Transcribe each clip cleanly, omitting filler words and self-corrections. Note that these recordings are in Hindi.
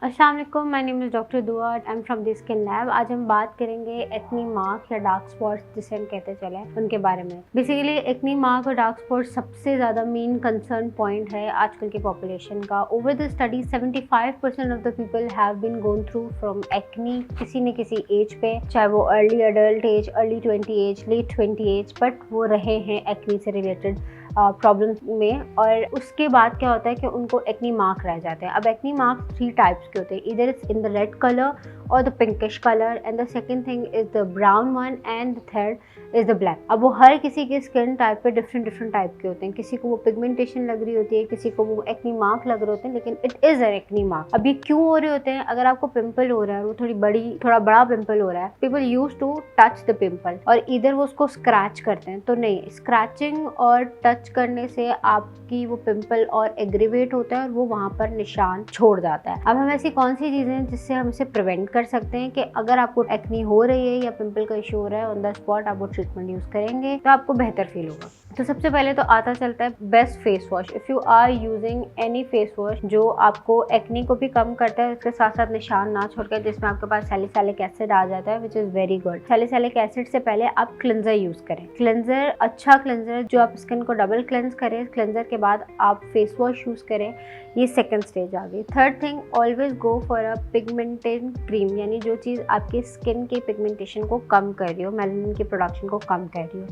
अस्सलाम वालेकुम, माय नेम इज़ डॉक्टर दुआ, I am from the skin lab. आज हम बात करेंगे एक्नी मार्क या डार्क स्पॉट्स जिसे हम कहते चले उनके बारे में। बेसिकली एक्नी मार्क और डार्क स्पॉट्स सबसे ज़्यादा मेन कंसर्न पॉइंट है आजकल की पॉपुलेशन का। Over the study 75% of the people have been gone through from acne किसी न किसी एज पे, चाहे वो early adult age, early 20 age, late 20 age, but वो रहे हैं एक्नी से रिलेटेड प्रॉब्लम में। और उसके बाद क्या होता है कि उनको एक्नी मार्क रह जाते हैं। अब एक्नी मार्क 3 टाइप्स के होते हैं, इधर it's in the red colour और the pinkish colour, and the second thing is the brown one, and the third is the black. अब वो हर किसी के स्किन टाइप पे डिफरेंट टाइप के होते हैं। किसी को वो पिगमेंटेशन लग रही होती है, किसी को वो एक्नी मार्क लग रहे होते हैं, लेकिन it is an acne mark. अब ये क्यों हो रहे होते हैं? अगर आपको पिंपल हो रहा है, वो थोड़ा बड़ा पिंपल हो रहा है, people use to touch the pimple और इधर वो उसको स्क्रैच करते हैं। तो नहीं, स्क्रैचिंग और टच करने से आपकी वो पिंपल और एग्रीवेट होता है और वो वहाँ पर निशान छोड़ जाता है। अब हम ऐसी कौन सी चीज़ें हैं जिससे हम इसे प्रिवेंट कर सकते हैं कि अगर आपको एक्नी हो रही है या पिंपल का इशू हो रहा है, ऑन द स्पॉट आप वो ट्रीटमेंट यूज़ करेंगे तो आपको बेहतर फील होगा। तो सबसे पहले तो आता चलता है best face wash. If you are using any face wash जो आपको एक्नी को भी कम करता है, उसके साथ साथ निशान ना छोड़कर, जिसमें आपके पास सैलिसिलिक एसिड आ जाता है, which is very good. Salicylic acid से पहले आप क्लेंजर यूज़ करें। क्लेंजर, अच्छा क्लेंजर जो आप स्किन को डबल क्लेंस करें। क्लेंजर के बाद आप फेस वॉश यूज़ करें। ये सेकंड स्टेज आ गई। Third thing, always go for a pigmented cream, यानी जो चीज़ आपकी स्किन के पिगमेंटेशन को कम कर रही हो, मेलानिन की प्रोडक्शन को कम कर रही हो।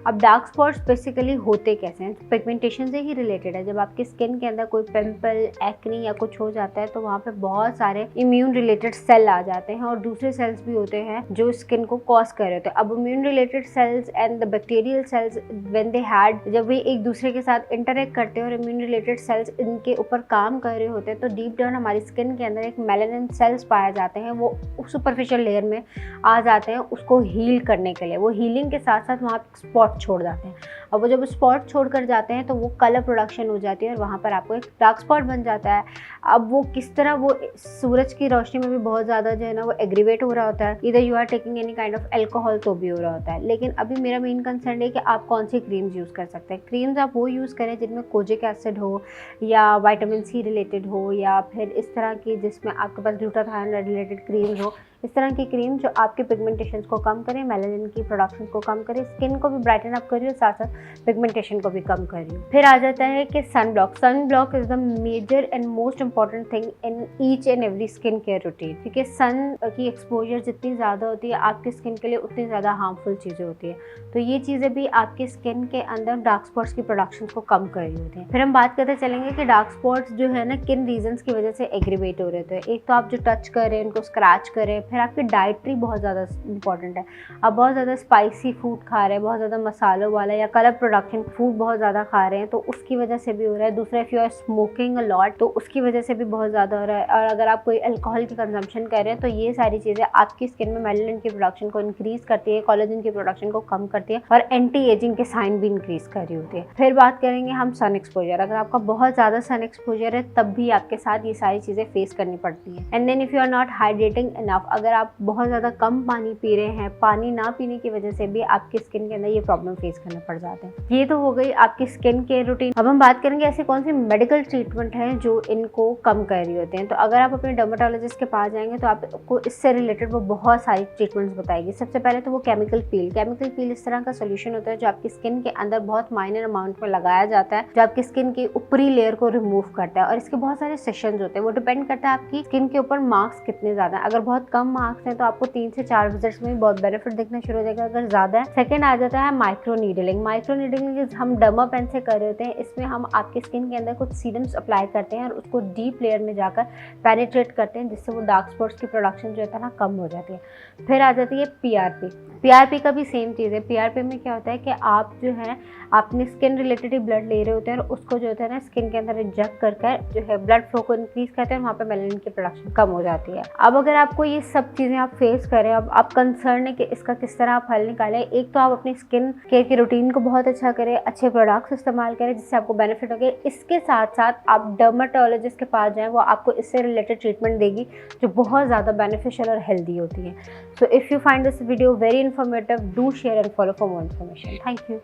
अब डार्क स्पॉट्स बेसिकली होते कैसे हैं? पिगमेंटेशन से ही रिलेटेड है। जब आपकी स्किन के अंदर कोई पिंपल, एक्नी या कुछ हो जाता है तो वहाँ पे बहुत सारे इम्यून रिलेटेड सेल आ जाते हैं और दूसरे सेल्स भी होते हैं जो स्किन को कॉज कर रहे होते हैं। अब immune related cells and the bacterial cells when they had, जब वे एक दूसरे के साथ इंटरेक्ट करते हैं और इम्यून रिलेटेड सेल्स इनके ऊपर काम कर रहे होते हैं, तो डीप डाउन हमारी स्किन के अंदर एक मेलानिन सेल्स पाए जाते हैं, वो सुपरफिशियल लेयर में आ जाते हैं उसको हील करने के लिए। वो हीलिंग के साथ साथ वहाँ स्पॉट छोड़ जाते हैं। और वो जब स्पॉट छोड़ कर जाते हैं तो वो कलर प्रोडक्शन हो जाती है और वहाँ पर आपको एक डार्क स्पॉट बन जाता है। अब वो किस तरह, वो सूरज की रोशनी में भी बहुत ज़्यादा जो है ना वो एग्रीवेट हो रहा होता है, इधर you are taking any kind of alcohol तो भी हो रहा होता है। लेकिन अभी मेरा मेन कंसर्न है कि आप कौन सी क्रीम्स यूज़ कर सकते हैं। क्रीम्स आप वो यूज़ करें जिनमें कोजिक एसिड हो या विटामिन सी रिलेटेड हो, या फिर इस तरह की जिसमें आपके पास ग्लूटाथायोन रिलेटेड क्रीम्स हो। इस तरह की क्रीम जो आपके पिगमेंटेशन को कम करें, मेलानिन की प्रोडक्शन को कम करें, स्किन को भी ब्राइटन अप करिए, साथ साथ पिगमेंटेशन को भी कम करिए। फिर आ जाता है कि sun block. Sun block is the major and most important thing in each and every skin care routine, क्योंकि सन की एक्सपोजर जितनी ज़्यादा होती है आपकी स्किन के लिए उतनी ज़्यादा हार्मफुल चीज़ें होती है। तो ये चीज़ें भी आपकी स्किन के अंदर डार्क स्पॉट्स की प्रोडक्शन को कम कर रही होती हैं। फिर हम बात करते चलेंगे कि डार्क स्पॉट्स जो है ना किन रीजंस की वजह से एग्रीवेट हो रहे थे। एक तो आप जो टच कर रहे हैं, उनको स्क्रैच करें। फिर आपकी डाइटरी बहुत ज़्यादा इंपॉर्टेंट है। आप बहुत ज़्यादा स्पाइसी फूड खा रहे हैं, बहुत ज़्यादा मसालों वाला या कलर प्रोडक्शन फूड बहुत ज़्यादा खा रहे हैं, तो उसकी वजह से भी हो रहा है। दूसरा, if you are smoking a lot, तो उसकी वजह से भी बहुत ज़्यादा हो रहा है। और अगर आप कोई अल्कोहल की कंजम्पशन कर रहे हैं तो ये सारी चीज़ें आपकी स्किन में मेलानिन की प्रोडक्शन को इंक्रीज़ करती है, कोलेजन की प्रोडक्शन को कम करती है और एंटी एजिंग के साइन भी इंक्रीज़ कर रही होती है। फिर बात करेंगे हम सन एक्सपोजर। अगर आपका बहुत ज़्यादा सन एक्सपोजर है तब भी आपके साथ ये सारी चीज़ें फेस करनी पड़ती है। And then if you are not hydrating enough, अगर आप बहुत ज़्यादा कम पानी पी रहे हैं, पानी ना पीने की वजह से भी आपकी स्किन के अंदर ये प्रॉब्लम फेस करना पड़ जाते हैं। ये तो हो गई आपकी स्किन केयर रूटीन। अब हम बात करेंगे ऐसे कौन सी मेडिकल ट्रीटमेंट हैं जो इनको कम कर रही होते हैं। तो अगर आप अपने डर्मेटोलॉजिस्ट के पास जाएंगे तो आपको इससे रिलेटेड वो बहुत सारी ट्रीटमेंट्स बताएगी। सबसे पहले तो वो केमिकल पील इस तरह का सोल्यूशन होता है जो आपकी स्किन के अंदर बहुत माइनर अमाउंट में लगाया जाता है, जो आपकी स्किन की ऊपरी लेयर को रिमूव करता है। और इसके बहुत सारे सेशंस होते हैं, वो डिपेंड करता है आपकी स्किन के ऊपर मार्क्स कितने ज़्यादा है। अगर बहुत कम मार्क्स हैं तो आपको 3 से 4 विजिट्स में बहुत बेनिफिट दिखना शुरू हो जाएगा। अगर ज़्यादा है, सेकंड आ जाता है माइक्रो नीडलिंग। माइक्रो नीडलिंग हम डर्मापेन से कर रहे होते हैं। इसमें हम आपकी स्किन के अंदर कुछ सीरम्स अप्लाई करते हैं और उसको डीप लेयर में जाकर पेनिट्रेट करते हैं, जिससे वो डार्क स्पॉट्स की प्रोडक्शन जो है ना कम हो जाती है। फिर आ जाती है पीआरपी का भी सेम चीज़ है। पीआरपी में क्या होता है कि आप जो है अपने स्किन रिलेटेड ही ब्लड ले रहे होते हैं और उसको जो होता है ना स्किन के अंदर इंजेक्ट करके जो है ब्लड फ्लो को इंक्रीज करते हैं, वहाँ पे मेलानिन की प्रोडक्शन कम हो जाती है। अब अगर आपको ये सब चीज़ें आप फेस करें, अब आप कंसर्न है कि इसका किस तरह आप हल निकालें। एक तो आप अपनी स्किन केयर की रूटीन को बहुत अच्छा करें, अच्छे प्रोडक्ट्स इस्तेमाल करें जिससे आपको बेनिफिट हो गए। इसके साथ साथ आप डर्मेटोलॉजिस्ट के पास जाएँ, वो आपको इससे रिलेटेड ट्रीटमेंट देगी जो बहुत ज़्यादा बेनिफिशियल और हेल्दी होती है। So if you find this video very informative, do share and follow for more information. Thank you.